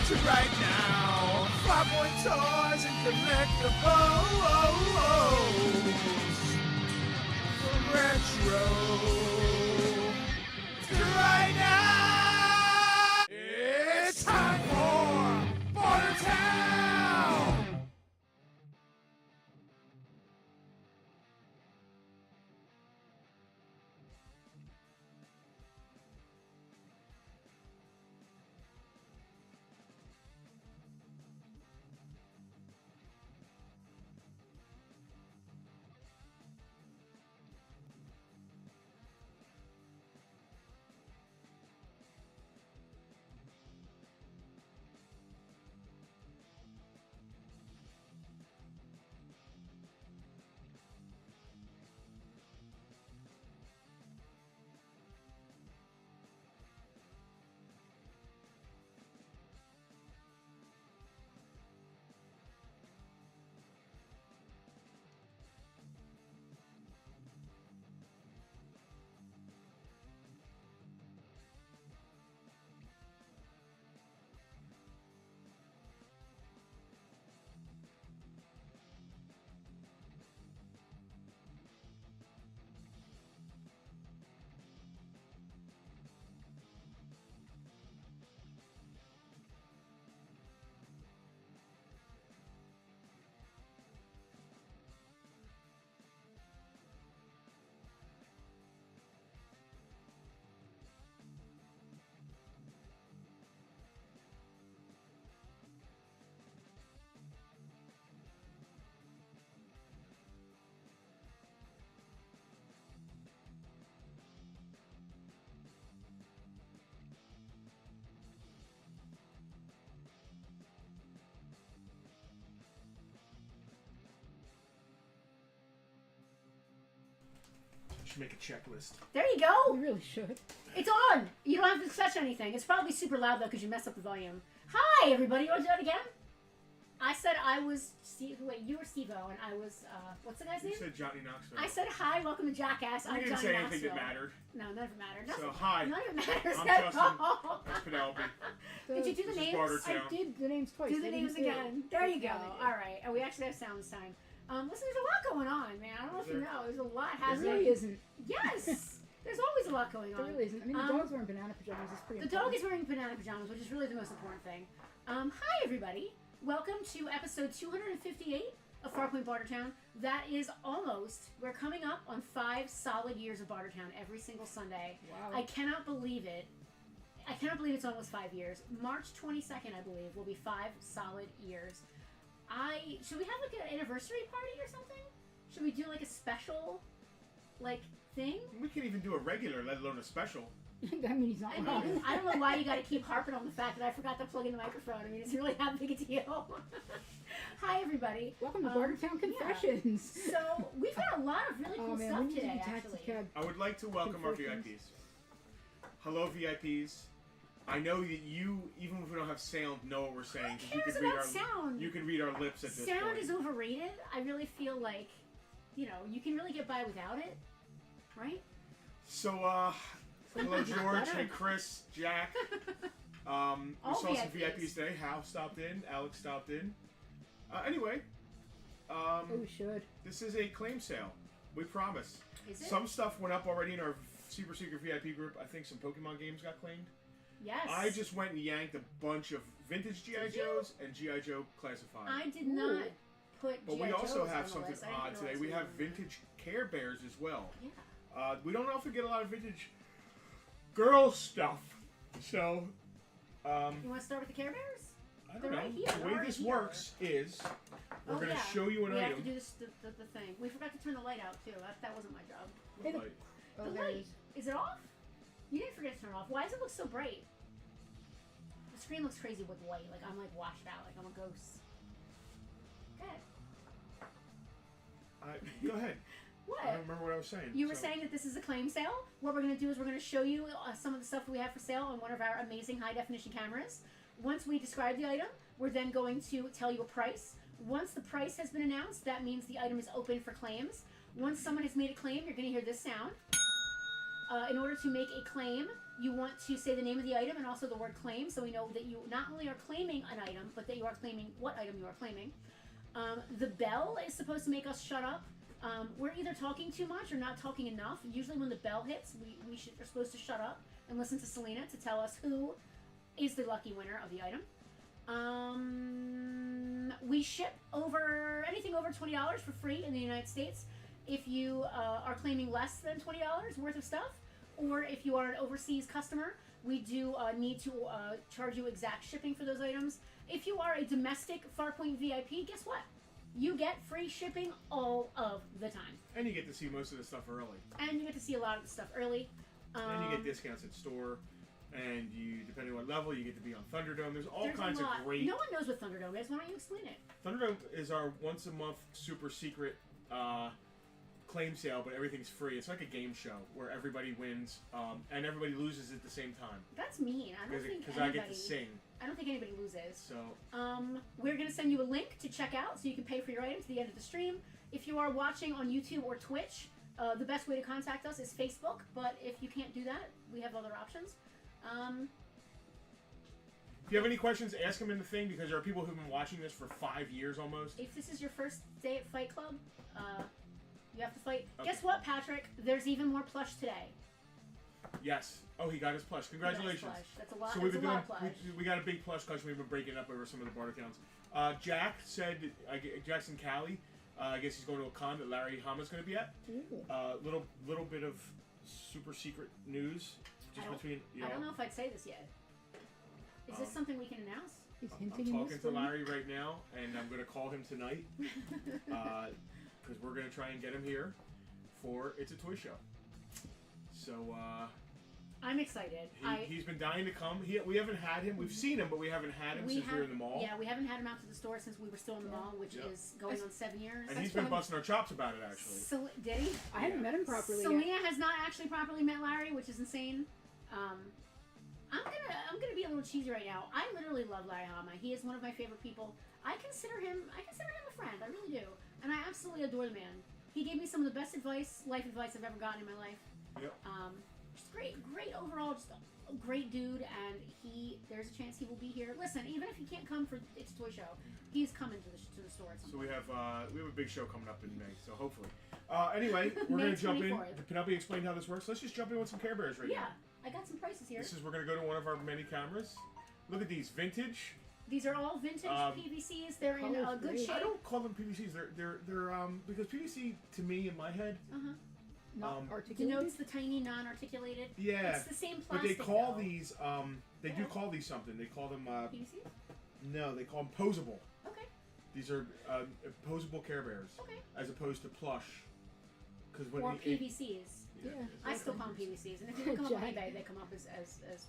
to right now. Farpoint toys and collectibles. Retro to right now. It's time for Bartertown. Make a checklist. There you go. We really should. It's on. You don't have to touch anything. It's probably super loud though because you messed up the volume. Hi everybody. You want to do it again? I said I was Steve. Wait, you were Steve-O and I was what's the guy's name? You said Johnny Knoxville. I said hi. Welcome to Jackass. I'm didn't Johnny say Knoxville. anything that mattered. No, none of it mattered. So hi. None of it matters. I'm Justin. That's Penelope. Did you do the This is names? Bartertown. I did the names twice. Do the They names didn't say it. again. There you go. Yeah, they did. All right. And we actually have sound this time. Listen, there's a lot going on, man. I don't know if you know. There's a lot There happening. really isn't. Yes. There's always a lot going on. There really isn't. I mean, the dog's wearing banana pajamas. It's pretty The important. dog is wearing banana pajamas, which is really the most important thing. Hi, everybody. Welcome to episode 258 of Farpoint Bartertown. That is almost, we're coming up on 5 solid years of Bartertown every single Sunday. Wow. I cannot believe it. I cannot believe it's almost 5 years. March 22nd, I believe, will be 5 solid years. Should we have like an anniversary party or something? Should we do like a special, like, thing? We could even do a regular, let alone a special. I mean, he's not wrong. I don't know why you got to keep harping on the fact that I forgot to plug in the microphone. I mean, it's really that big a deal. Hi, everybody. Welcome to Bartertown Confessions. Yeah. So, we've got a lot of really cool man, stuff we need to today, do taxi actually. cab. I would like to welcome our Confessions. VIPs. Hello, VIPs. I know that you, even if we don't have sound, know what we're saying. Who cares about sound? You can read our lips at this Sound point. is overrated. I really feel like, you can really get by without it, right? So, hello, George. Hey, Chris, Jack. We All saw some VIPs. VIPs today. Hal stopped in. Alex stopped in. Anyway, Oh, we should. this is a claim sale. We promise. Is it? Some stuff went up already in our super secret VIP group. I think some Pokemon games got claimed. Yes. I just went and yanked a bunch of vintage G.I. Did you? Joes and G.I. Joe classified. I did not put But G.I. we also Joes have on the something list. I didn't odd today. realize We have were- vintage Care Bears as well. Yeah. We don't often get a lot of vintage girl stuff. So, You want to start with the Care Bears? I They're don't know. right here. The They're way already this here. works is we're going to yeah. show you an we item. have to do this, the thing. We forgot to turn the light out, too. That wasn't my job. What light? Oh, The there light. it is. Is it off? You didn't forget to turn it off. Why does it look so bright? The screen looks crazy with light. Like, I'm, like, washed out. Like, I'm a ghost. Okay. Go ahead. What? I don't remember what I was saying. You were so- saying that this is a claim sale. What we're going to do is we're going to show you some of the stuff that we have for sale on one of our amazing high-definition cameras. Once we describe the item, we're then going to tell you a price. Once the price has been announced, that means the item is open for claims. Once someone has made a claim, you're going to hear this sound. In order to make a claim, You want to say the name of the item and also the word claim, so we know that you not only are claiming an item, but that you are claiming what item you are claiming. The bell is supposed to make us shut up. We're either talking too much or not talking enough. Usually when the bell hits, we are supposed to shut up and listen to Selena to tell us who is the lucky winner of the item. We ship anything over $20 for free in the United States. If you are claiming less than $20 worth of stuff, or if you are an overseas customer, we do need to charge you exact shipping for those items. If you are a domestic Farpoint VIP, guess what? You get free shipping all of the time. And you get to see most of the stuff early. And you get to see a lot of the stuff early. And you get discounts at store. And you, depending on what level, you get to be on Thunderdome. There's kinds of great... No one knows what Thunderdome is. Why don't you explain it? Thunderdome is our once-a-month super secret claim sale, but everything's free. It's like a game show where everybody wins and everybody loses at the same time. That's mean. I don't think Because I get to sing. I don't think anybody loses. So... we're going to send you a link to check out so you can pay for your item to the end of the stream. If you are watching on YouTube or Twitch, the best way to contact us is Facebook, but if you can't do that, we have other options. If you have any questions, ask them in the thing, because there are people who've been watching this for 5 years almost. If this is your first day at Fight Club, you have to fight. Okay. Guess what, Patrick? There's even more plush today. Yes. Oh, he got his plush. Congratulations. Plush. That's a lot. So we've been lot doing. of plush. We got a big plush collection. We've been breaking up over some of the barter towns. Jack said, Jackson Cali. I guess he's going to a con that Larry Hama's going to be at. Little bit of super secret news. Just between. I don't know if I'd say this yet. Is this something we can announce? He's I'm hinting talking to Larry right now, and I'm going to call him tonight because we're going to try and get him here for It's a Toy Show. So I'm excited. He's been dying to come. We haven't had him. We've seen him, but we haven't had him since we were in the mall. Yeah, we haven't had him out to the store since we were still in the mall, which is going on 7 years. And he's been busting our chops about it, actually. So did he? I haven't met him properly Selena yet. has not actually properly met Larry, which is insane. I'm gonna be a little cheesy right now. I literally love Larry Hama. He is one of my favorite people. I consider him a friend. I really do, and I absolutely adore the man. He gave me some of the best life advice I've ever gotten in my life. Yep. Just great overall, just a great dude, and there's a chance he will be here. Listen, even if he can't come for It's a Toy Show, he's coming to the store at some So point. we have a big show coming up in May. So hopefully, anyway, we're May gonna jump in. 24th. Penelope explained how this works. Let's just jump in with some Care Bears right now. Yeah, I got some prices here. We're gonna go to one of our many cameras. Look at these vintage. These are all vintage PVCs. They're in Color's good great. shape. I don't call them PVCs. They're because PVC to me in my head. Not articulated. Denotes the tiny, non-articulated. Yeah. It's the same But plastic. they call though. these they do call these something. They call them PVCs. no, they call them posable. Okay. These are posable Care Bears Okay. as opposed to plush. Because when Or you- PVCs. Yeah. I still call them PVCs, and if you look them up on Jack- eBay, they come up as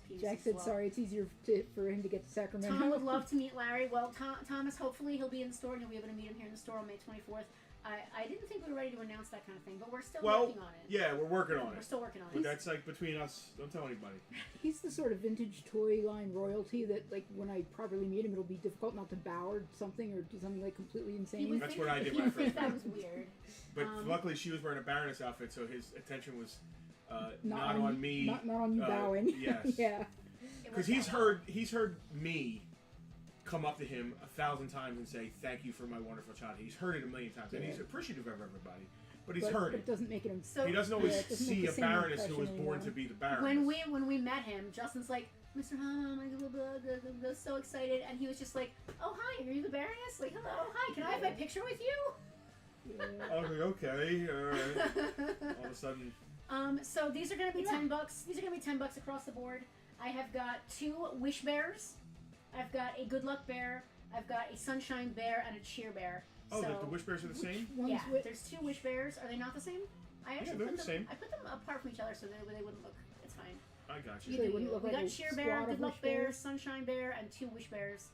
PVCs. Jack as said, well. sorry, it's easier for him to get to Sacramento. Tom would love to meet Larry. Well, Thomas, hopefully he'll be in the store, and you'll be able to meet him here in the store on May 24th. I didn't think we were ready to announce that kind of thing, but we're still working on it. Yeah, we're working on We're it. still working on But it. that's like between us. Don't tell anybody. He's the sort of vintage toy line royalty that, like, when I properly meet him, it'll be difficult not to bow or something or do something, like, completely He insane. would That's think- what I did he when I would first think that met was weird. But luckily, she was wearing a Baroness outfit, so his attention was not Not on me. Not on you bowing. Yes. Yeah. It Because worked he's heard me come up to him 1,000 times and say thank you for my wonderful child. He's heard it a million times, and he's appreciative of everybody. But he's heard But it. it doesn't make it him. So He doesn't always Yeah, it doesn't see make a the same Baroness who was impression born anymore. to be the Baroness. when we met him, Justin's like, Mr. Hama, I was so excited, and he was just like, oh hi, are you the Baroness? Like, hello, hi, can I have my picture with you? Yeah. I was like, okay, all right. All of a sudden, So these are going to be $10. These are going to be $10 across the board. I have got 2 Wish Bears. I've got a Good Luck Bear. I've got a Sunshine Bear and a Cheer Bear. oh, so, the Wish Bears are the same? One's yeah, with, there's 2 Wish Bears. Are they not the same? I actually they're put the them, same. I put them apart from each other so they wouldn't look. It's fine. I got So you. they wouldn't look We like got a Cheer Bear, squad Good of Luck Wish Bear, Bears? Sunshine Bear, and 2 Wish Bears.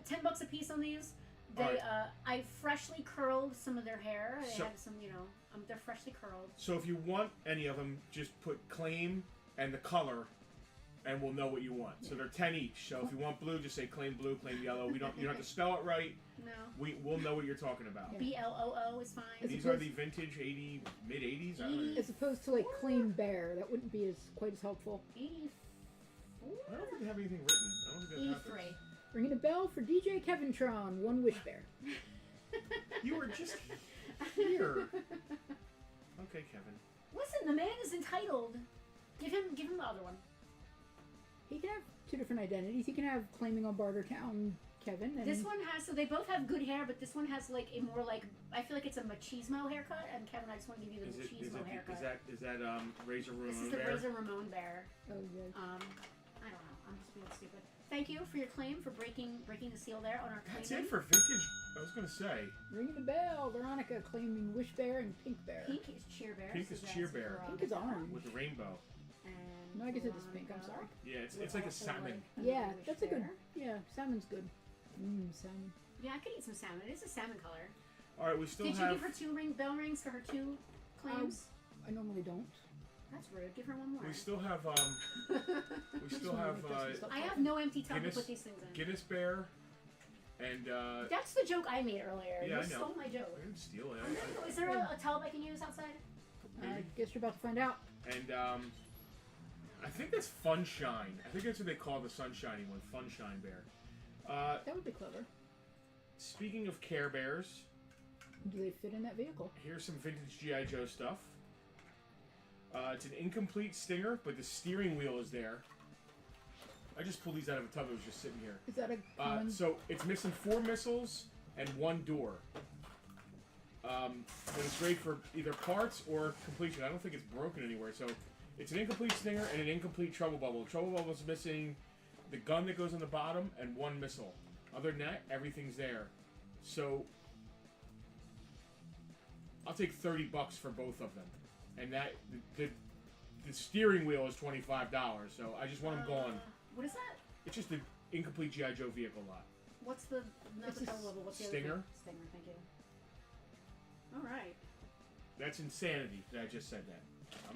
$10 a piece on these. They, Alright. I freshly curled some of their hair. They So- have some, they're freshly curled. So if you want any of them, just put claim and the color, and we'll know what you want. So they're 10 each. So if you want blue, just say claim blue, claim yellow. You don't have to spell it right. No. We'll know what you're talking about. BLOO is fine. These are the vintage 80, mid 80s. I don't know. As opposed to like claim bear, that wouldn't be quite as helpful. 84. I don't think they have anything written. I don't think that happens. E3. Ringing a bell for DJ Kevintron, one wish bear. You were just here. Okay, Kevin. Listen, the man is entitled. Give him the other one. He can have two different identities. He can have claiming on Bartertown Kevin. And This one has, so they both have good hair, but this one has like a more like, I feel like it's a machismo haircut, and Kevin, I just want to give you the machismo haircut. Is that Razor Ramon This is the Bear? Razor Ramon Bear. Oh, yeah. I don't know. I'm just being stupid. Thank you for your claim for breaking the seal there on our claim. That's it for vintage. I was gonna say. Ringing the bell. Veronica claiming wish bear and pink bear. Pink is cheer bear. Pink is cheer bear. Pink is orange. With the rainbow. And No, I guess it is pink. I'm sorry. Yeah, it's like a also salmon. like Yeah, wish that's a good. bear. Yeah, salmon's good. Salmon. Yeah, I could eat some salmon. It is a salmon color. All right, we still Did have. you give her two bell rings for her two claims? I normally don't. That's rude. Give her one more. We still have. We still have I have no empty tub to Guinness- put these things in. Guinness Bear, and That's the joke I made earlier. Yeah, You I know. stole my joke. I didn't steal it. Is there a tub I can use outside? I guess you're about to find out. And I think that's Funshine. I think that's what they call the sunshiny one, Funshine Bear. That would be clever. Speaking of Care Bears, Do they fit in that vehicle? here's some vintage G.I. Joe stuff. It's an incomplete Stinger, but the steering wheel is there. I just pulled these out of a tub that was just sitting here. Is that a common? So it's missing 4 missiles and 1 door. But it's great for either parts or completion. I don't think it's broken anywhere. So it's an incomplete Stinger and an incomplete Trouble Bubble. Trouble Bubble's missing the gun that goes on the bottom and 1 missile. Other than that, everything's there. So I'll take $30 for both of them. And that the steering wheel is $25. So I just want them gone. What is that? It's just an incomplete G.I. Joe vehicle lot. What's the not It's the a color level? What's the Stinger. other thing? Stinger. Thank you. All right. That's insanity that I just said that.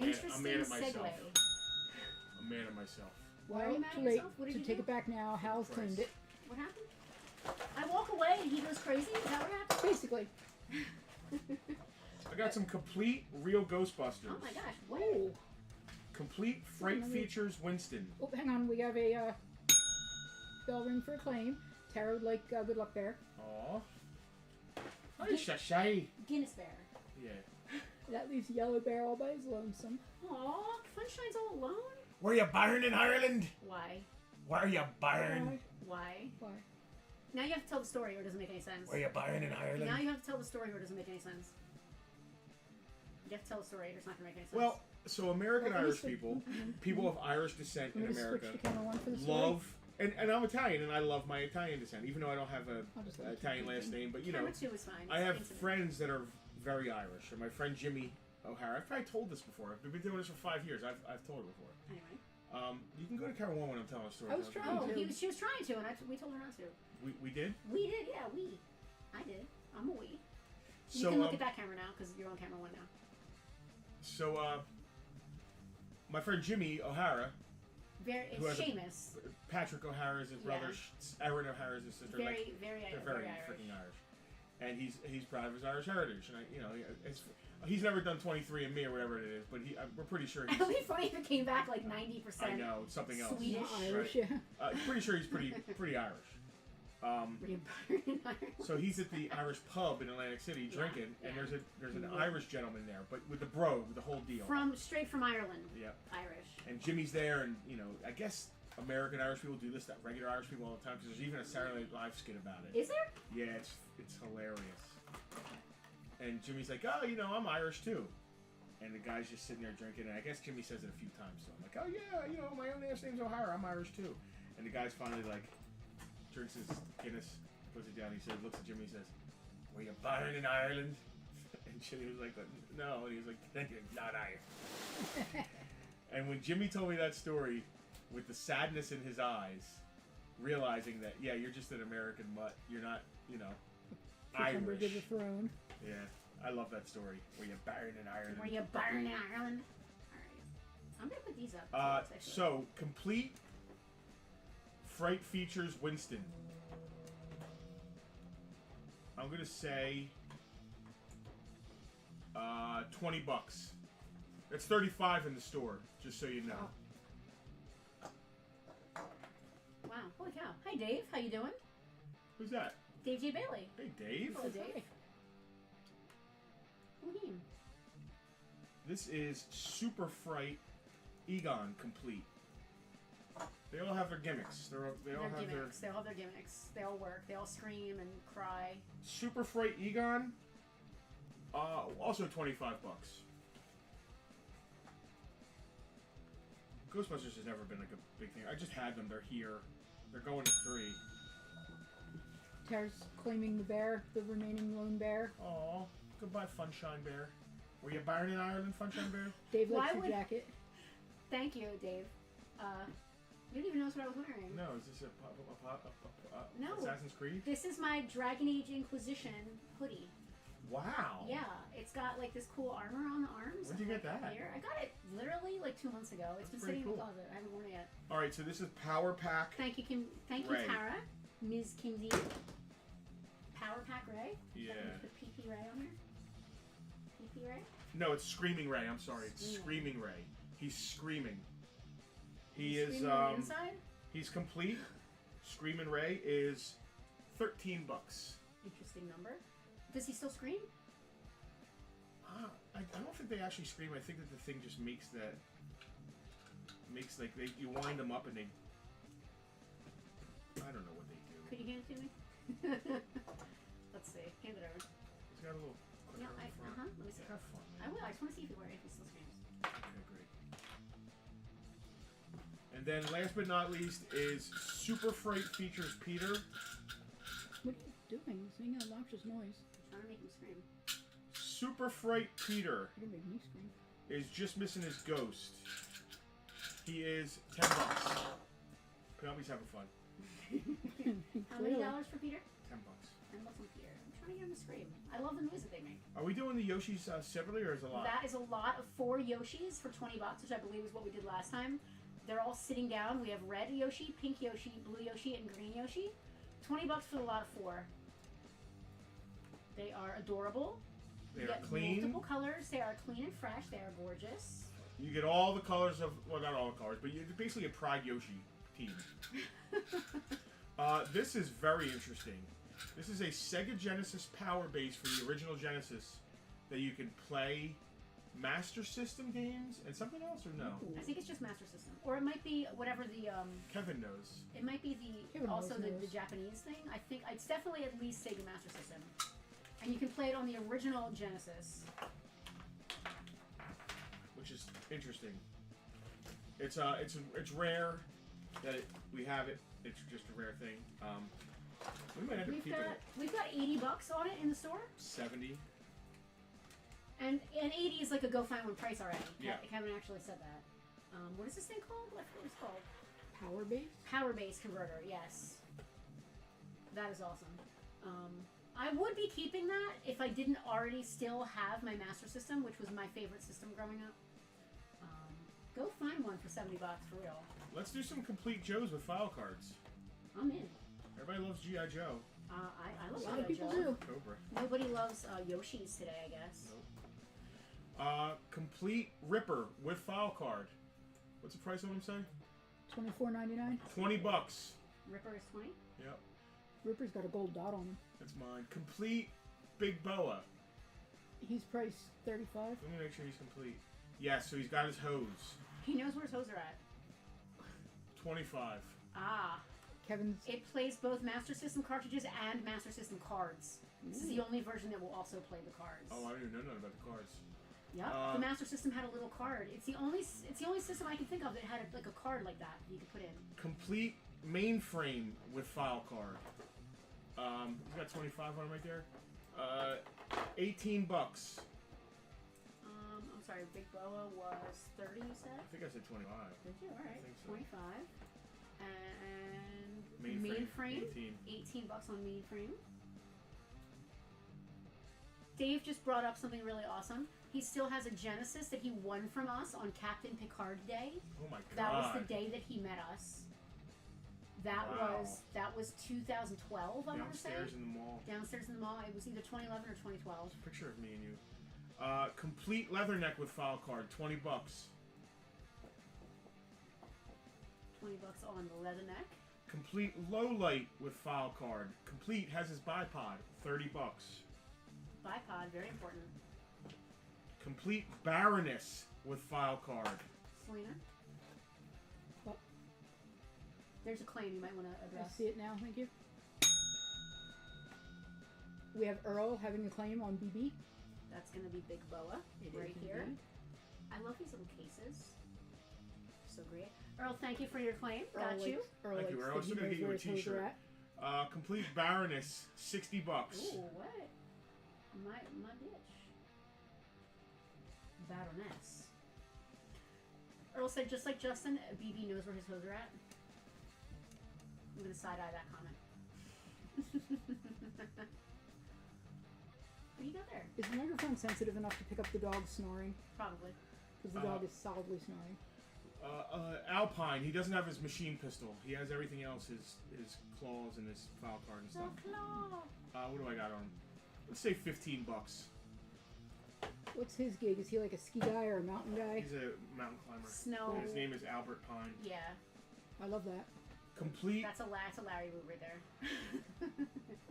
Interesting I'm mad at segue. myself. I'm mad at myself. Why are Well, you mad too at late yourself? What did to you take do? it back now. Hal's claimed it. What happened? I walk away and he goes crazy. Is that what happened? Basically. I got some complete real Ghostbusters. Oh my gosh! What? Oh. Complete freight features Winston. Oh, hang on. We have a bell ring for a claim. Tara would like good luck there. Aw. Hi, Shashay. Guinness bear. Yeah. That leaves Yellow Bear all by his lonesome. Aw, Funshine's all alone. Were you born in Ireland? Why? Were you born? Why? Why? Now you have to tell the story or it doesn't make any sense. Were you born in Ireland? Now you have to tell the story or it doesn't make any sense. You have to tell the story or it's not going to make any sense. Well, so American Well, let me Irish switch- people, people of Irish descent I'm in going to America, switch to camera 1 for the story. love, and I'm Italian, and I love my Italian descent, even though I don't have I'll just let an you Italian keep last thinking. name. But you know, Camera 2 is fine. I have It's intimate. friends that are very Irish. And my friend Jimmy O'Hara, I've probably told this before. I've been doing this for 5 years. I've told it before. Anyway. You can go to camera 1 when I'm telling a story. I was trying Oh, to. she was trying to, and we told her not to. We did? We did, yeah, we. I did. I'm a we. You So, can look at that camera now because you're on camera 1 now. So, my friend Jimmy O'Hara, Very, Who it's has a- Seamus. Patrick O'Hara is his brother, Erin O'Hara is his sister. Very, very, They're very very Irish. freaking Irish. And he's proud of his Irish heritage. And he's never done 23andMe or whatever it is, but we're pretty sure he's. It would be funny if it came back like 90%. I know, it's something else. Swedish. Not Irish, yeah. Pretty sure he's pretty Irish. So he's at the Irish pub in Atlantic City drinking, and there's an Irish gentleman there, but with the brogue, the whole deal. Straight from Ireland. Yep. Irish. And Jimmy's there, and I guess American Irish people do this, that regular Irish people all the time, because there's even a Saturday Night Live skit about it. Is there? Yeah, it's hilarious. And Jimmy's like, oh, I'm Irish too. And the guy's just sitting there drinking, and I guess Jimmy says it a few times, so I'm like, oh yeah, my own last name's O'Hara, I'm Irish too. And the guy's finally like, drinks his Guinness, puts it down, he says, looks at Jimmy, and says, were you born in Ireland? And Jimmy was like, no, and he was like, then you're not Irish. And when Jimmy told me that story, with the sadness in his eyes, realizing that, yeah, you're just an American mutt, you're not, Pretender Irish. to the throne. Yeah, I love that story. Were you born in Ireland? Were you born in Ireland? Alright. I'm gonna put these up. actually. So, complete freight features Winston. I'm gonna say $20. That's $35 in the store, just so you know. Hey, Dave. How you doing? Who's that? Dave J. Bailey. Hey, Dave. Hello, Dave. Who This is Super Fright Egon Complete. They all have their gimmicks. They all have gimmicks. They all have their gimmicks. They all work. They all scream and cry. Super Fright Egon. Also $25. Ghostbusters has never been like a big thing. I just had them. They're here. They're going to 3. Tara's claiming the bear, the remaining lone bear. Aw, goodbye, Funshine Bear. Were you born in Ireland, Funshine Bear? Dave likes your jacket. Thank you, Dave. You didn't even notice what I was wearing. No, is this No. Assassin's Creed? This is my Dragon Age Inquisition hoodie. Wow. Yeah, it's got like this cool armor on the arms. Where'd you get that? Here. I got it literally like 2 months ago. It's been pretty sitting in the cool. closet. I haven't worn it yet. All right, so this is Power Pack. Thank you, Thank Ray. you, Tara. Ms. Kinsey. Power Pack Ray? Yeah. Put PP Ray on there? PP Ray? No, it's Screaming Ray. I'm sorry, it's Screaming. Screaming Ray. He's screaming. He He's is screaming on the inside? He's complete. Screaming Ray is $13. Interesting number. Does he still scream? I don't think they actually scream. I think that the thing just makes like you wind them up and they. I don't know what they do. Could you hand it to me? Let's see. Hand it over. He's got a little. Yeah, clicker in the front. Let me see. Yeah, fun, I man. will. I just want to see if he still screams. Okay, great. And then last but not least is Super Fright features Peter. What are you doing? He's making an obnoxious noise. I'm trying to make him scream. Super Fright Peter You're gonna make me scream. is just missing his ghost. He is $10. Penelope's having fun. How many dollars for Peter? $10. $10 on Peter. I'm trying to get him to scream. I love the music they make. Are we doing the Yoshis separately or is it a lot? That is a lot of 4 Yoshis for $20, which I believe is what we did last time. They're all sitting down. We have red Yoshi, pink Yoshi, blue Yoshi, and green Yoshi. $20 for the lot of 4. They are adorable. They You are get clean. multiple colors. They are clean and fresh. They are gorgeous. You get all the colors of, well, not all the colors, but you're basically a Pride Yoshi team. This is very interesting. This is a Sega Genesis power base for the original Genesis that you can play Master System games and something else, or no? I think it's just Master System, or it might be whatever the Kevin knows. It might be Kevin also always the knows. Japanese thing. I think it's definitely at least Sega Master System, and you can play it on the original Genesis. Which is interesting. It's rare that we have it. It's just a rare thing. We might end up keeping it. We've got $80 on it in the store, 70. and 80 is like a go find one price already. Yeah. Kevin actually said that. What is this thing called? I forget what it's called. Power base? Power base converter. Yes, that is awesome. I would be keeping that if I didn't already still have my Master System, which was my favorite system growing up. Go find one for $70 for real. Let's do some complete Joes with file cards. I'm in. Everybody loves G.I. Joe. I love A lot of G.I. people Joe. do. Cobra. Nobody loves Yoshis today, I guess. Nope. Complete Ripper with file card. What's the price on him, say? $24.99. $20. Ripper is 20. Yep, Ripper's got a gold dot on him. that's mine. Complete Big Boa. He's priced $35. Let me make sure he's complete. Yes, so he's got his hose. He knows where his hose are at. 25. Ah. Kevin's It plays both Master System cartridges and Master System cards. This is the only version that will also play the cards. Oh, I didn't know nothing about the cards. Yep. The Master System had a little card. It's the only system I can think of that had like a card like that you could put in. Complete mainframe with file card. We got 25 on it right there. $18. I'm sorry, Big Boa was 30, you said? I think I said 25. Did you? All right. I think so. 25. And Mainframe, $18 on mainframe. Dave just brought up something really awesome. He still has a Genesis that he won from us on Captain Picard Day. Oh my god. That was the day that he met us. That Wow. was 2012, I want to say. Downstairs in the mall. Downstairs in the mall. It was either 2011 or 2012. Picture of me and you. Complete Leatherneck with file card, $20. $20 on the leather neck. Complete low light with file card. Complete has his bipod. $30. Bipod, very important. Complete Baroness with file card. Selena? What? There's a claim you might want to I address. see it now, thank you. We have Earl having a claim on BB. That's going to be Big Boa It right is here. indeed. I love these little cases. So great. Earl, thank you for your claim. Got Earl you. Earl Thank you, likes Earl. that I'm he still gonna knows get you where a his hose t-shirt. are at. Complete Baroness. $60. Ooh, what? My bitch. Baroness. Earl said, just like Justin, BB knows where his hose are at. I'm going to side-eye that comment. What do you got there? Is the microphone sensitive enough to pick up the dog snoring? Probably. Because the dog is solidly snoring. Alpine. He doesn't have his machine pistol. He has everything else. His claws and his file card and stuff. What do I got on him? Let's say $15. What's his gig? Is he like a ski guy or a mountain guy? He's a mountain climber. Snow. His name is Albert Pine. Yeah. I love that. Complete. That's a Larry move right there.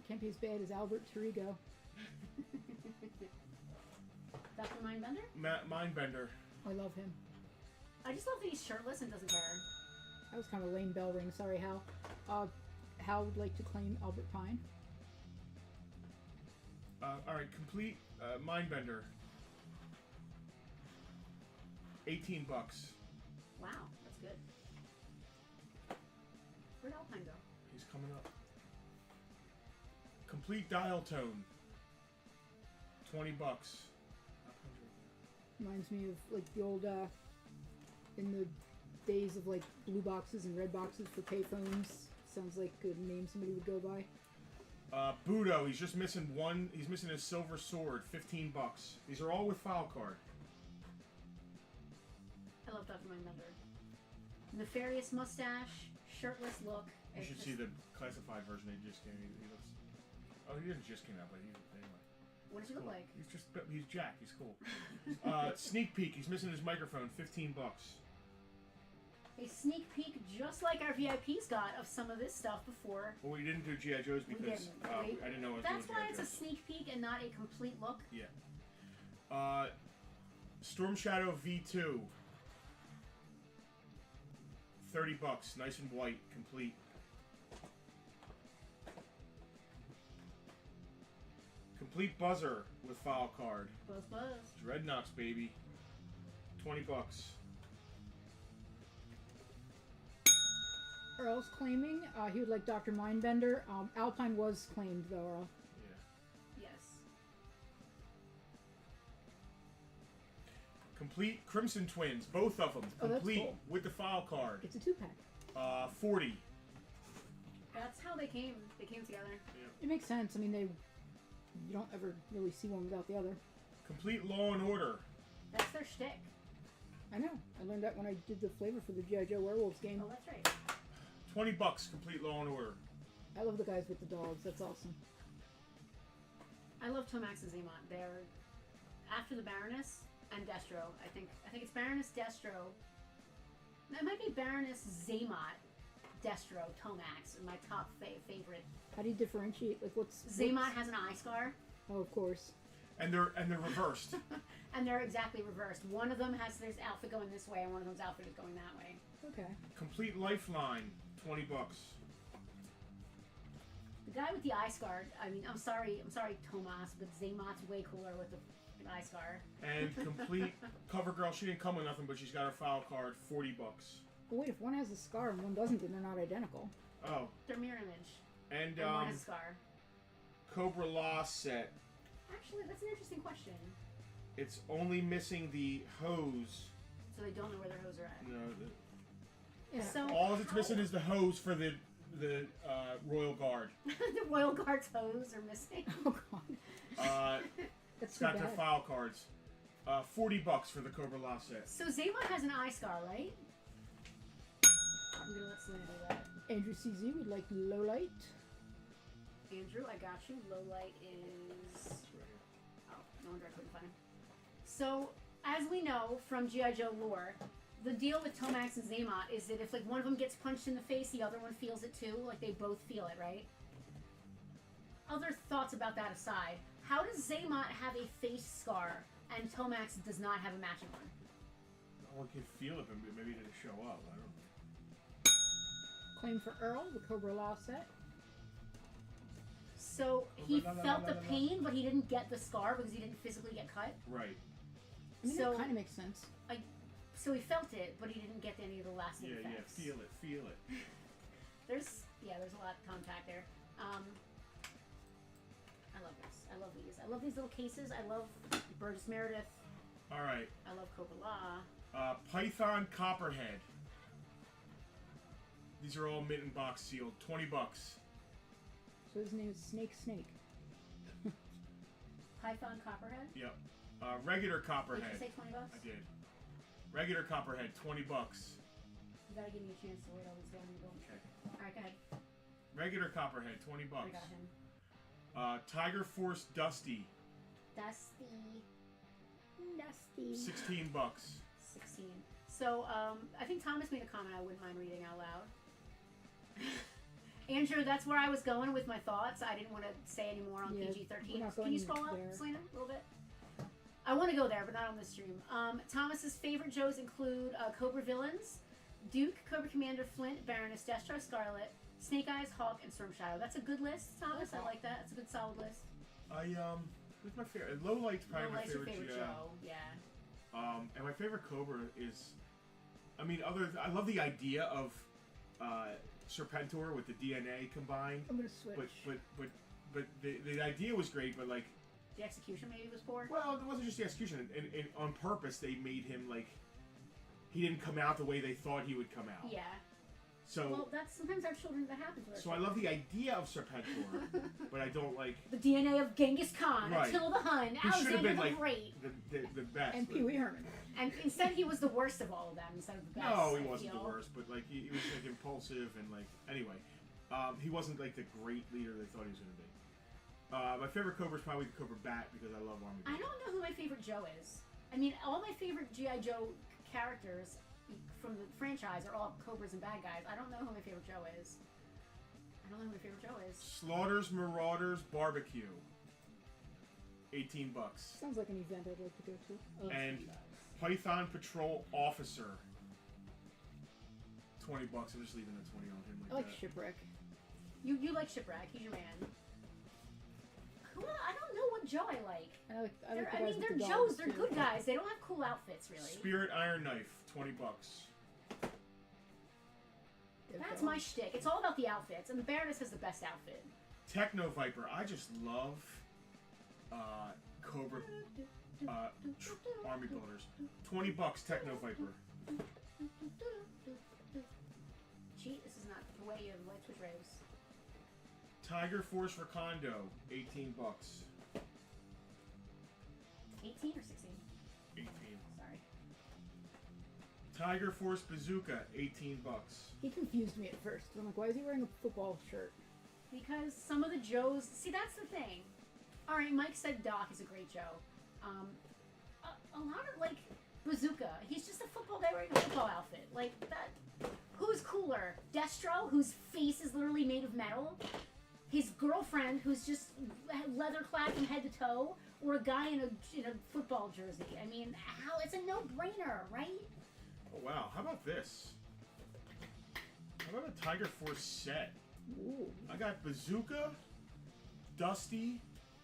Can't be as bad as Albert Tirigo. Dr. Mindbender? Mindbender. I love him. I just love that he's shirtless and doesn't care. That was kind of a lame bell ring. Sorry, Hal. Hal would like to claim Albert Pine. Alright, complete Mindbender. $18. Wow, that's good. Where'd Alpine go? He's coming up. Complete Dial Tone. $20. Reminds me of like the old, in the days of like blue boxes and red boxes for payphones. Sounds like a name somebody would go by. Budo, he's just missing one. He's missing his silver sword. $15. These are all with file card. I love Dr. Mindbender. Nefarious mustache, shirtless look. You It's should just- see the classified version they just came. He looks. Oh, he didn't just came out, but anyway. What does he look Cool. like? He's Jack. He's cool. Sneak peek. He's missing his microphone. $15. A sneak peek, just like our VIPs got of some of this stuff before. Well, we didn't do GI Joes We because didn't. I didn't know I was That's doing why GI it's a Joes. sneak peek and not a complete look. Yeah. Storm Shadow V2. $30. Nice and white. Complete. Complete Buzzer with file card. Buzz. Dreadnoughts, baby. $20. Earl's claiming he would like Dr. Mindbender. Alpine was claimed though, Earl. Yeah. Yes. Complete Crimson Twins, both of them. Oh, that's Complete cool. with the file card. It's a 2-pack. 40. That's how they came. They came together. It makes sense. I mean, you don't ever really see one without the other. Complete Law and Order. That's their shtick. I know. I learned that when I did the flavor for the G.I. Joe Werewolves game. Oh, that's right. $20. Complete Law and Order. I love the guys with the dogs. That's awesome. I love Tomax and Zaymont. They're after the Baroness and Destro. I think it's Baroness Destro. It might be Baroness Zaymont, Destro, Tomax, are my top favorite. How do you differentiate? Like, what's Zaymont has an eye scar, Oh, of course. And they're reversed. and they're exactly reversed. One of them has their outfit going this way, and one of them's outfit is going that way. Okay. Complete Lifeline. $20. The guy with the eye scar. I mean, I'm sorry, Tomas, but Zaymont's way cooler with the eye scar. And complete CoverGirl. She didn't come with nothing, but she's got her file card. $40. But wait, if one has a scar and one doesn't, then they're not identical. Oh, They're mirror image, and and one has a scar. Cobra Law set. Actually, that's an interesting question. It's only missing the hose. So they don't know where their hose are at. No, Yeah. So all it's missing is the hose for the Royal Guard. the Royal Guard's hose are missing. Oh god. That's It's too got their bad. file cards. $40 for the Cobra Law set. So Zaymont has an eye scar, right? I'm gonna let Selena do that. Andrew CZ would like low light. Andrew, I got you. Low light is. Oh, no wonder I couldn't find him. So, as we know from G.I. Joe lore, the deal with Tomax and Zaymot is that if like one of them gets punched in the face, the other one feels it too. Like they both feel it, right? Other thoughts about that aside, how does Zaymot have a face scar and Tomax does not have a matching one? Well, I can feel it, but maybe it didn't show up. I don't know. Claim for Earl, the Cobra Law set. So he felt the pain, but he didn't get the scar because he didn't physically get cut. Right. I mean, So- that kind of makes sense. So he felt it, but he didn't get any of the lasting Yeah, effects. feel it. There's a lot of contact there. I love this. I love these. I love these little cases. I love Burgess Meredith. All right. I love Cobra Law. Python Copperhead. These are all mitten box sealed. $20. So his name is Snake. Python Copperhead. Yep. Regular Did Copperhead. you say $20? I did. Regular Copperhead, $20. You gotta give me a chance to wait all these down and go. Okay. Alright, go ahead. Regular Copperhead, $20. I got him. Tiger Force Dusty, Dusty. 16 bucks. 16. So, I think Thomas made a comment I wouldn't mind reading out loud. Andrew, that's where I was going with my thoughts. I didn't want to say any more on Yeah, PG-13. we're not Can you going scroll up, there. Selena, a little bit? I want to go there, but not on this stream. Thomas's favorite Joes include Cobra Villains, Duke, Cobra Commander, Flint, Baroness, Destro, Scarlet, Snake Eyes, Hawk, and Storm Shadow. That's a good list, Thomas. I like that. It's a good, solid list. Who's my favorite? Low Light's probably my Light's your favorite, favorite Joe. Yeah. And my favorite Cobra is, I love the idea of Serpentor with the DNA combined. I'm gonna switch. But the idea was great, but like, The execution maybe was poor. well, it wasn't just the execution. And on purpose, they made him like, he didn't come out the way they thought he would come out. Yeah. So, Well, that's sometimes our children that happens with our so I love the idea of Serpentor, but I don't like the DNA of Genghis Khan, Right. Attila the Hun, He should have Alexander been the like Great. the best. and but- Pee Wee Herman. And instead, he was the worst of all of them instead of the best. No, he I wasn't feel. the worst, but like he was like impulsive and like anyway, he wasn't like the great leader they thought he was going to be. My favorite Cobra is probably the Cobra Bat because I love Army. I don't know who my favorite Joe is. I mean, all my favorite G.I. Joe characters from the franchise are all Cobras and bad guys. I don't know who my favorite Joe is. I don't know who my favorite Joe is. Slaughter's Marauders Barbecue. $18. Sounds like an event I'd like to go to. Oh, And Python Patrol Officer. $20. I'm just leaving the 20 on him I like like that. Shipwreck. You like Shipwreck. He's your man. Who? I don't know what Joe I like. I like the I guys mean, with they're the Joes. dogs, They're too. good guys. They don't have cool outfits, really. Spirit Iron Knife. $20. They're That's dogs. my shtick. It's all about the outfits, and the Baroness has the best outfit. Techno Viper. I just love Cobra Army Builders. $20. Techno Viper. Cheat. This is not the way of Light Switch Raves. Tiger Force Recondo. $18. 18 or 16? 18. Sorry. Tiger Force Bazooka. $18. He confused me at first. I'm like, why is he wearing a football shirt? Because some of the Joes... See, that's the thing. Alright, Mike said Doc is a great Joe. A lot of, like, Bazooka. He's just a football guy wearing a football outfit. Like, that... Who's cooler? Destro, whose face is literally made of metal? His girlfriend, who's just leather-clad from head to toe? Or a guy in a football jersey? I mean, how? It's a no-brainer, right? Oh, wow. How about this? How about a Tiger Force set? Ooh. I got Bazooka, Dusty,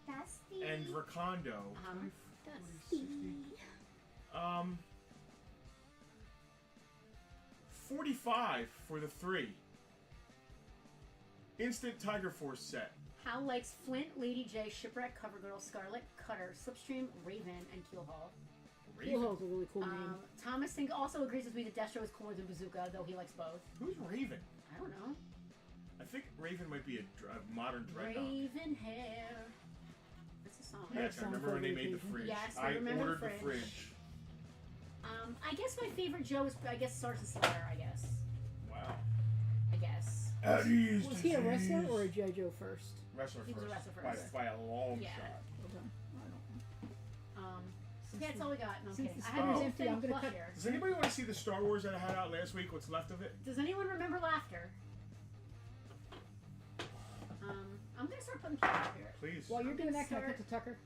Dusty. and Recondo. Dusty. 45 for the 3. Instant Tiger Force set. Hal likes Flint, Lady J, Shipwreck, Covergirl, Scarlet, Cutter, Slipstream, Raven, and Keelhaul. Raven. Keelhaul's a really cool name. Thomas also agrees with me that Destro is cooler than Bazooka, though he likes both. Who's Raven? I don't know. I think Raven might be a modern dreadnought. Raven hair. That's a song. Yes, I remember when they made the Vacation. fridge. Yes, I I remember the ordered the fridge. fridge. I guess my favorite Joe is, Sergeant Slaughter, I guess. Wow. I guess. At ease, Was he a wrestler disease. or a G.I. Joe first? Wrestler He was first? a wrestler By, first. by a long Yeah. shot. Well done. I don't know. Since Yeah, that's all we got. No, I'm since kidding. the I had spinner's a empty, I'm gonna plush cut. here. Does anybody want to see the Star Wars that I had out last week? What's left of it? Does anyone remember laughter? I'm gonna start putting people up here. Please. While you're I'm doing gonna that, can I cut start- the Tucker?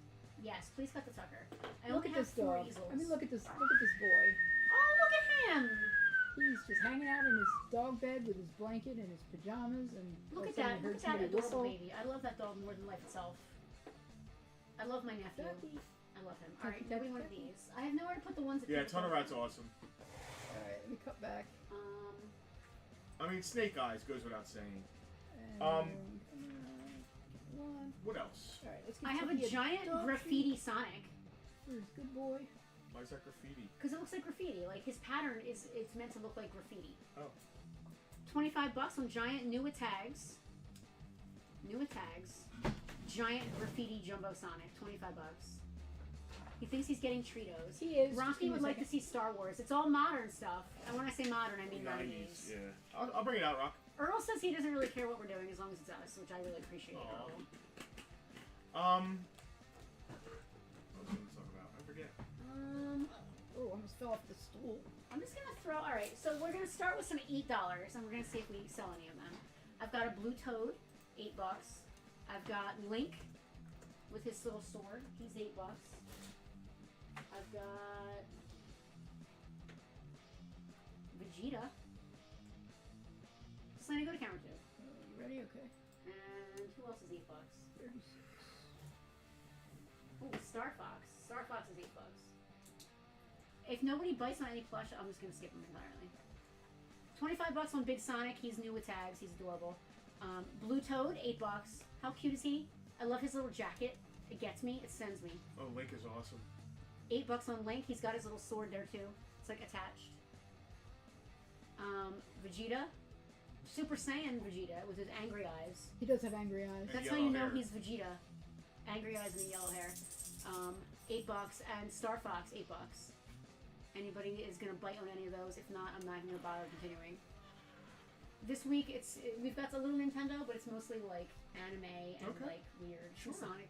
Yes, please cut the Tucker. I Look only at have this 4 dog. easels. I mean, look at this boy. Oh, look at him! He's just hanging out in his dog bed with his blanket and his pajamas, and all Look of at a sudden that! he Look heard at that somebody adorable whistle. baby. I love that dog more than life itself. I love my nephew. Ducky. I love him. Ducky, Alright, now we ducky, want of ducky. these. I have nowhere to put the ones that Yeah, people Tunnel don't Rat's like. awesome. Alright, let me cut back. I mean, Snake Eyes goes without saying. And, one. What else? Alright, let's get I have a Tucky giant dog graffiti Sonic. treat. Good boy. Why is that graffiti? Because it looks like graffiti. Like his pattern is it's meant to look like graffiti. Oh. $25 on giant new with tags. New with tags. Giant graffiti jumbo Sonic. $25. He thinks he's getting Treatos. He is. Just Rocky give me would a like to second. see Star Wars. It's all modern stuff. And when I say modern, I mean 90s. Yeah. I'll bring it out, Rock. Earl says he doesn't really care what we're doing as long as it's us, which I really appreciate. Aw. Earl. What was I going to talk about? I forget. Oh, almost fell off the stool. I'm just gonna throw. All right, so we're gonna start with some $8, and we're gonna see if we sell any of them. I've got a blue toad, $8. I've got Link with his little sword. He's $8. I've got Vegeta. Selena, go to camera 2. You ready? Okay. And who else is $8? 36. Oh, Star Fox. Star Fox is $8. If nobody bites on any plush, I'm just gonna skip him entirely. $25 on Big Sonic. He's new with tags. He's adorable. Blue Toad, $8. How cute is he? I love his little jacket. It gets me. It sends me. Oh, Link is awesome. $8 on Link. He's got his little sword there too. It's like attached. Vegeta, Super Saiyan Vegeta with his angry eyes. He does have angry eyes. That's yellow how you know hair. he's Vegeta. Angry eyes and the yellow hair. $8 and Star Fox, $8. Anybody is gonna bite on any of those. If not, I'm not even gonna bother continuing. This week we've got a little Nintendo, but it's mostly like anime and Okay. like weird Sure. Sonic.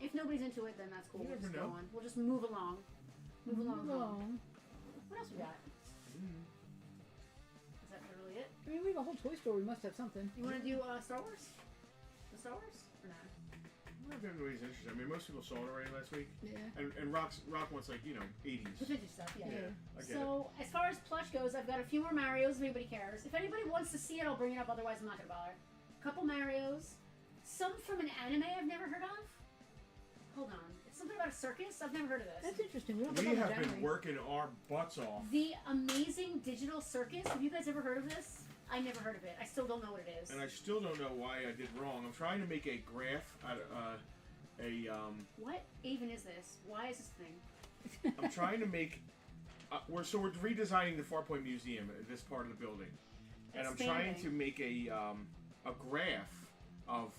If nobody's into it, then that's cool. You We'll never just go know. on. We'll just move along. Move along. Move home. along. What else we got? Mm. Is that literally it? I mean, we have a whole toy store. We must have something. You want to do Star Wars? The Star Wars or not? I don't know if anybody's interested. I mean, most people saw it already last week. Yeah. And Rock wants, like, 80s. The vintage stuff, yeah. Yeah, I get it. So as far as plush goes, I've got a few more Marios. If anybody cares, if anybody wants to see it, I'll bring it up. Otherwise, I'm not gonna bother. Couple Marios, some from an anime I've never heard of. Hold on, it's something about a circus. I've never heard of this. That's interesting. We don't We get that have in been January. working our butts off. The Amazing Digital Circus. Have you guys ever heard of this? I never heard of it. I still don't know what it is. And I still don't know why I did wrong. I'm trying to make a graph out of What even is this? Why is this thing? I'm trying to make. We're redesigning the Farpoint Museum in this part of the building, and I'm trying Expanding. to make a graph of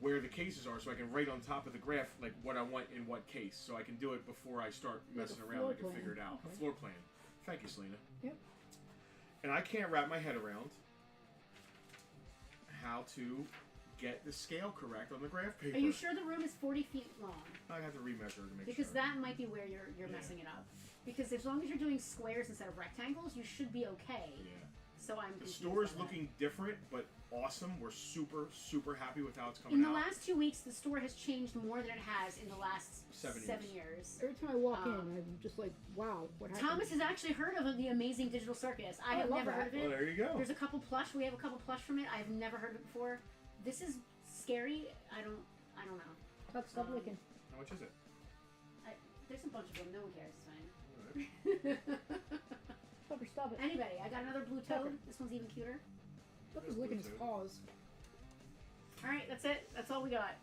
where the cases are, so I can write on top of the graph like what I want in what case, so I can do it before I start Like a messing around. floor I can plan. figure it out. Okay. A floor plan. Thank you, Selena. Yep. And I can't wrap my head around how to get the scale correct on the graph paper. Are you sure the room is 40 feet long? I have to remeasure to make Because sure. that might be where you're Yeah. messing it up. Because as long as you're doing squares instead of rectangles, you should be okay. Yeah. So I'm The confused store's by that. looking different, but awesome. We're super, super happy with how it's coming In the out. last 2 weeks, the store has changed more than it has in the last 7 years. Every time I walk in, Um, I'm just like, wow, what happened? Thomas has actually heard of the Amazing Digital Circus. I Oh, I have love never that. heard of Well, it. there you go. There's a couple plush. We have a couple plush from it. I've never heard of it before. This is scary. I don't know. Stop licking. How much is it? There's a bunch of them. No one cares. Alright. It's fine. Stop it. Anybody, I got another blue Tucker. toad. This one's even cuter. Stop is licking his paws. All right, that's it. That's all we got.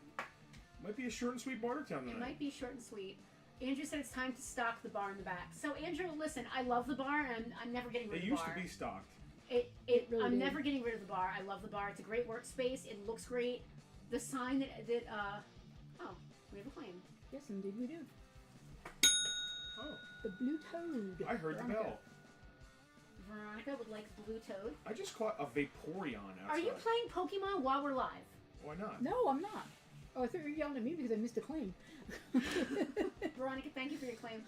Might be a short and sweet Bartertown It tonight. might be short and sweet. Andrew said it's time to stock the bar in the back. So Andrew, listen, I love the bar, and I'm never getting rid It of the used bar. to be stocked. It really I'm did. never getting rid of the bar. I love the bar. It's a great workspace. It looks great. The sign that oh, we have a claim. Yes, indeed we do. Oh, The blue toad. I heard the Veronica. bell. Veronica would like blue toad. I just caught a Vaporeon outside. Are you playing Pokemon while we're live? Why not? No, I'm not. Oh, I thought you were yelling at me because I missed a claim. Veronica, thank you for your claim.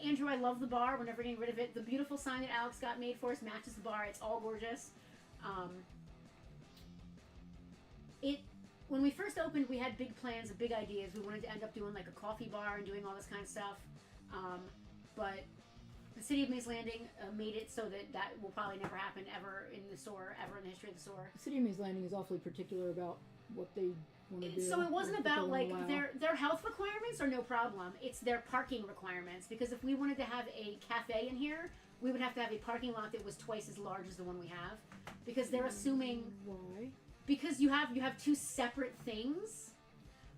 Andrew, I love the bar. We're never getting rid of it. The beautiful sign that Alex got made for us matches the bar. It's all gorgeous. When we first opened, we had big plans and big ideas. We wanted to end up doing like a coffee bar and doing all this kind of stuff. But the city of Mays Landing made it so that will probably never happen ever in the store, ever in the history of the store. The city of Mays Landing is awfully particular about what they want to do. So it wasn't what they about like allow. their health requirements are no problem. It's their parking requirements, because if we wanted to have a cafe in here, we would have to have a parking lot that was twice as large as the one we have, because they're assuming Why? because you have two separate things.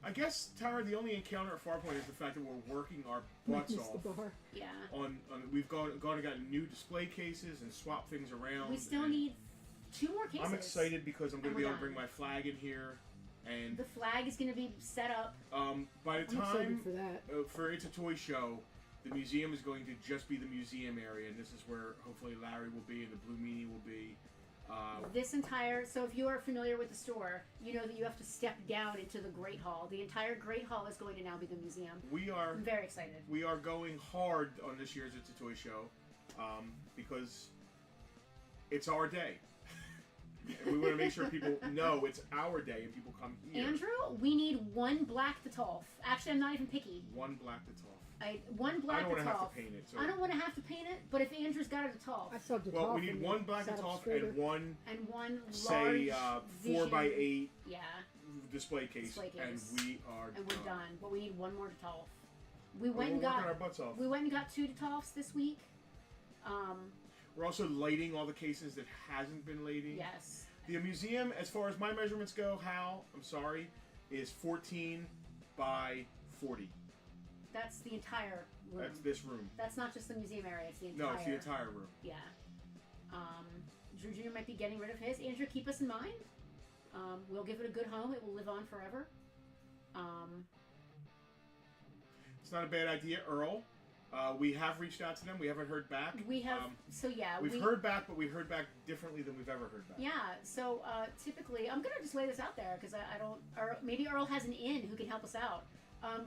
I guess, Tara, the only encounter at Farpoint is the fact that we're working our butts Minus off. the bar. Yeah. On we've gone and gotten new display cases and swapped things around. We still and need 2 more cases. I'm excited because I'm going to And be we're able to done. bring my flag in here, and The flag is going to be set up. by the I'm excited time for that. for It's a Toy Show, the museum is going to just be the museum area, and this is where hopefully Larry will be and the Blue Meanie will be. So if you are familiar with the store, you know that you have to step down into the Great Hall. The entire Great Hall is going to now be the museum. I'm very excited. We are going hard on this year's It's a Toy Show because it's our day. And we want to make sure people know it's our day and people come here. Andrew, we need 1 black Detolf. Actually, I'm not even picky. 1 black Detolf. 1 I black don't want to have Detolf. to paint it. So. I don't want to have to paint it, but if Andrew's got a Detolf. I saw Detolf. Well, we need and 1 it black sat up Detolf straighter. and 1, And 1 say, large 4x8 Yeah, display case, and we are and we're done. But we need 1 more Detolf. We're working our butts off. We went and got 2 Detolfs this week. We're also lighting all the cases that hasn't been lighting. Yes. The museum, as far as my measurements go, Hal, I'm sorry, is 14 by 40. That's the entire room. That's this room. That's not just the museum area. It's the entire. No, it's the entire room. Yeah. Drew Jr. might be getting rid of his. Andrew, keep us in mind. We'll give it a good home. It will live on forever. It's not a bad idea, Earl. We have reached out to them. We haven't heard back. We have. We've heard back, but we've heard back differently than we've ever heard back. Yeah. So typically, I'm gonna just lay this out there because I don't. Or maybe Earl has an in who can help us out.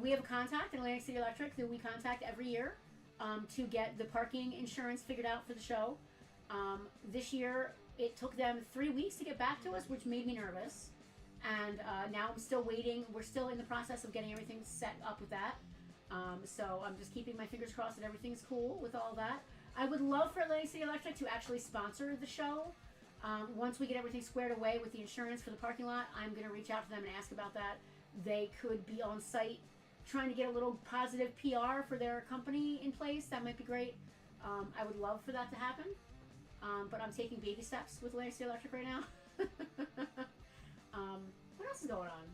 We have a contact in Atlantic City Electric who we contact every year to get the parking insurance figured out for the show. This year, it took them 3 weeks to get back to us, which made me nervous. And now I'm still waiting. We're still in the process of getting everything set up with that. So I'm just keeping my fingers crossed that everything's cool with all that. I would love for Atlantic City Electric to actually sponsor the show. Once we get everything squared away with the insurance for the parking lot, I'm going to reach out to them and ask about that. They could be on site trying to get a little positive PR for their company in place. That might be great. I would love for that to happen. But I'm taking baby steps with Atlantic City Electric right now. What else is going on?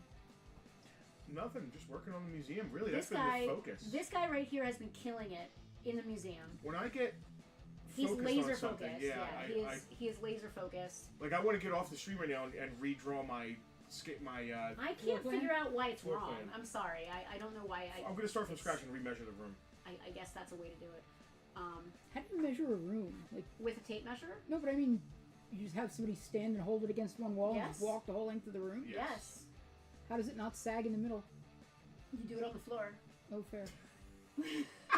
Nothing. Just working on the museum. Really, This that's guy, been the focus. this guy right here has been killing it in the museum. When I get He's focused laser on something, focused. yeah, he is laser focused. like I want to get off the street right now and redraw my I can't plan? figure out why it's Floor wrong. plan. I'm sorry. I don't know why. I'm going to start from scratch and remeasure the room. I guess that's a way to do it. How do you measure a room? Like, With a tape measure? no, but I mean, you just have somebody stand and hold it against one wall and Yes. just walk the whole length of the room? Yes. How does it not sag in the middle? You do it on the floor. Oh, fair. I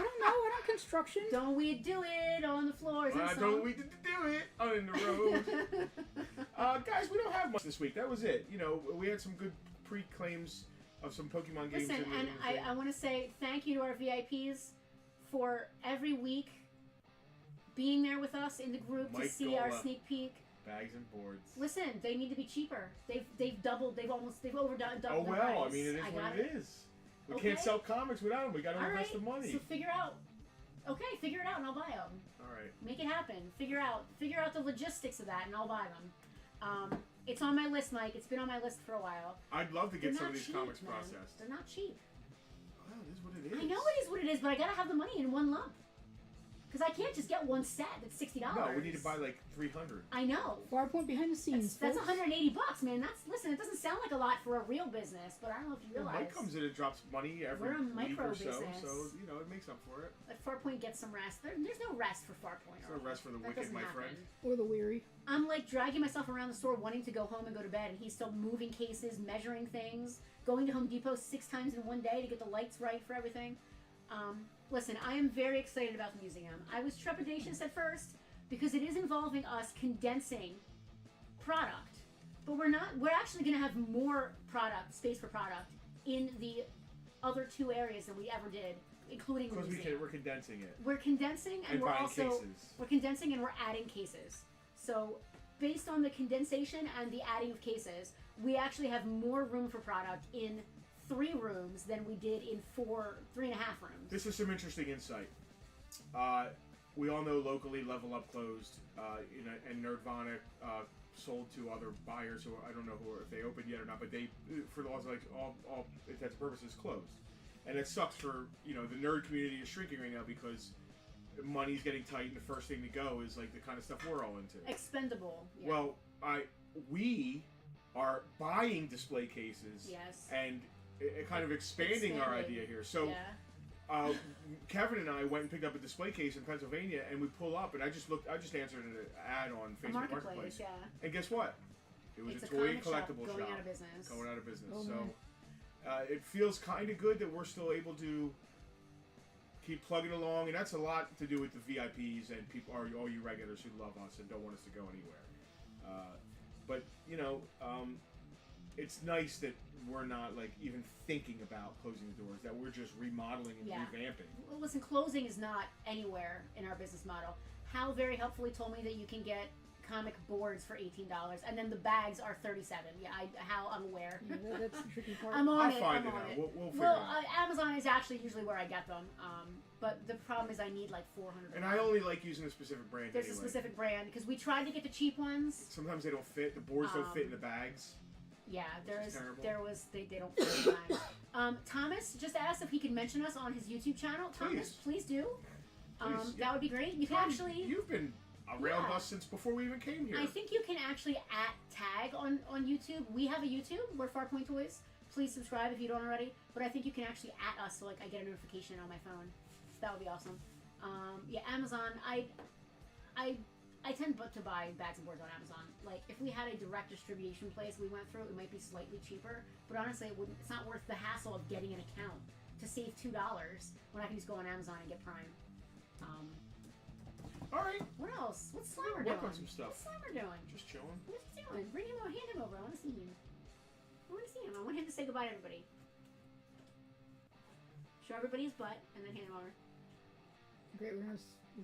don't know. I don't construction. Don't we do it on the floor? Is that a song? Don't we do it on in the road? Guys, we don't have much this week. That was it. You know, we had some good pre-claims of some Pokemon games. Listen, and I want to say thank you to our VIPs for every week being there with us in the group to Mike see our Gola. sneak peek. Bags and boards. Listen, they need to be cheaper. They've overdone Oh the well, price. I mean, it is what got it is. We Okay. can't sell comics without them. We got to All invest right, the money. so figure out. Okay, figure it out, and I'll buy them. All right. Make it happen. Figure out the logistics of that, and I'll buy them. It's on my list, Mike. It's been on my list for a while. I'd love to get They're some not of these cheap, comics man. processed. They're not cheap. Well, it is what it is. I know it is what it is, but I gotta have the money in one lump. Because I can't just get one set that's $60. No, we need to buy like 300. I know. Farpoint behind the scenes. That's folks. $180, man. Listen. It doesn't sound like a lot for a real business, but I don't know if you Well, realize. Mike comes in and drops money every We're a week micro or so, business. so you know it makes up for it. Let Farpoint get some rest. There's no rest for Farpoint. There's no rest for the That wicked, doesn't my happen. friend. Or the weary. I'm like dragging myself around the store, wanting to go home and go to bed, and he's still moving cases, measuring things, going to Home Depot 6 times in one day to get the lights right for everything. Listen, I am very excited about the museum. I was trepidatious at first because it is involving us condensing product, but we're not. We're actually going to have more space for product in the other two areas than we ever did, including the Because museum. we're condensing it. We're condensing, and we're buying also cases. we're condensing and we're adding cases. So, based on the condensation and the adding of cases, we actually have more room for product in 3 rooms than we did in 3.5 rooms. This is some interesting insight. We all know locally Level Up closed, and Nerdvana sold to other buyers who I don't know if they opened yet or not, but they, for all intents and purposes, closed. And it sucks for the nerd community is shrinking right now because money's getting tight, and the first thing to go is like the kind of stuff we're all into. Expendable. Yeah. Well, we are buying display cases. Yes. And kind of expanding our idea here. So. Yeah. Kevin and I went and picked up a display case in Pennsylvania, and we pull up, and I just answered an ad on Facebook Marketplace. Yeah. And guess what? It was It's a toy and comic shop collectible going shop out of business. going out of business. Oh, So man. it feels kind of good that we're still able to keep plugging along, and that's a lot to do with the VIPs and people, all you regulars who love us and don't want us to go anywhere. But it's nice that we're not like even thinking about closing the doors, that we're just remodeling and revamping. Well, listen, closing is not anywhere in our business model. Hal very helpfully told me that you can get comic boards for $18, and then the bags are $37. Yeah, Hal, I'm aware. Yeah, that's the tricky part. I'm on I'll it. find I'm it on out. it. We'll figure Well, it out. Amazon is actually usually where I get them. But the problem is I need like 400. And I only like using a specific brand. There's anyway. a specific brand because we tried to get the cheap ones. Sometimes they don't fit. The boards don't fit in the bags. Yeah, Which is terrible. they don't fit in time. Thomas just asked if he could mention us on his YouTube channel. Thomas, please do. Please, That would be great. You can actually. You've been around Yeah. us since before we even came here. I think you can actually tag on YouTube. We have a YouTube. We're Farpoint Toys. Please subscribe if you don't already. But I think you can actually us so like I get a notification on my phone. So that would be awesome. Yeah, Amazon. I tend to buy bags and boards on Amazon. Like if we had a direct distribution place we went through, it might be slightly cheaper. But honestly, it wouldn't. It's not worth the hassle of getting an account to save $2 when I can just go on Amazon and get Prime. All right. What else? What's We're Slimer gonna work doing? on some stuff. What's Slimer doing? Just chilling. What's he doing? Bring him over. Hand him over. I want to see him. I want him to say goodbye to everybody. Show everybody his butt and then hand him over. Great, we're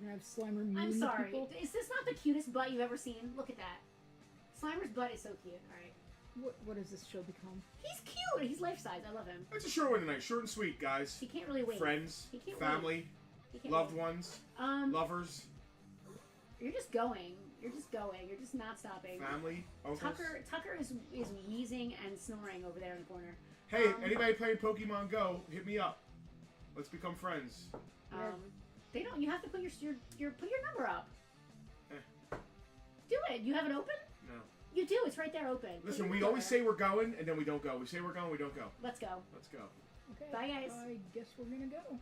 gonna have Slimer meeting I'm sorry. people. Is this not the cutest butt you've ever seen? Look at that. Slimer's butt is so cute. All right. What does this show become? He's cute. He's life size. I love him. It's a short one tonight. Short and sweet, guys. He can't really wait. Friends, He can't family, He can't loved wait. ones, lovers, You're just going. You're just going. You're just not stopping. family, uncles. Tucker is wheezing and snoring over there in the corner. Hey, anybody playing Pokemon Go? Hit me up. Let's become friends. They don't. You have to put your put your number up. Eh. Do it. You have it open? No. You do. It's right there open. Put Listen, your we number always there. say we're going, and then we don't go. We say we're going, we don't go. Let's go. Let's go. Okay. Bye, guys. I guess we're gonna go.